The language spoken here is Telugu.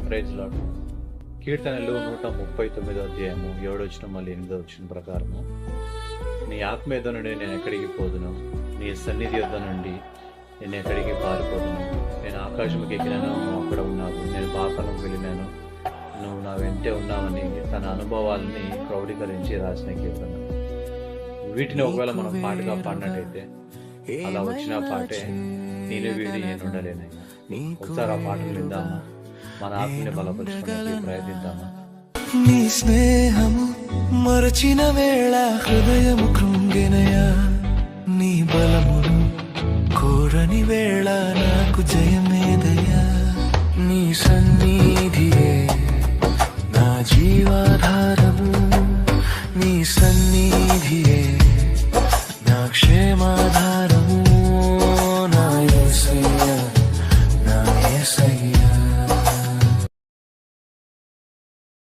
Praise lord. కీర్తనలు 139 అధ్యాయము 7 మళ్ళీ 8 ప్రకారము, నీ ఆత్మ యొద్ద నుండి నేను ఎక్కడికి పోదును, నీ సన్నిధి యొద్ద నుండి నేను ఎక్కడికి పారిపోదును. నేను ఆకాశంకి ఎక్కినాను, నువ్వు అక్కడ ఉన్నావు. నేను పాతాళం వెళ్ళినాను, నువ్వు నా వెంటే ఉన్నావని తన అనుభవాలని క్రౌడీకరించి రాసిన కీర్తన. వీటిని ఒకవేళ మనం పాటగా పాడినట్టయితే అలా వచ్చిన పాటే నేను వీడి నేను ఉండలేనయ్యా. ఒకసారి ఆ పాటలు విందామా, మన ఆత్మని బలపరచుకోవడానికి ప్రయత్నిద్దామా. నీ స్నేహము మరచిన వేళ హృదయము కృంగెనయా, నీ బలమును కోరని వేళ నాకు జయమేదయా. నీ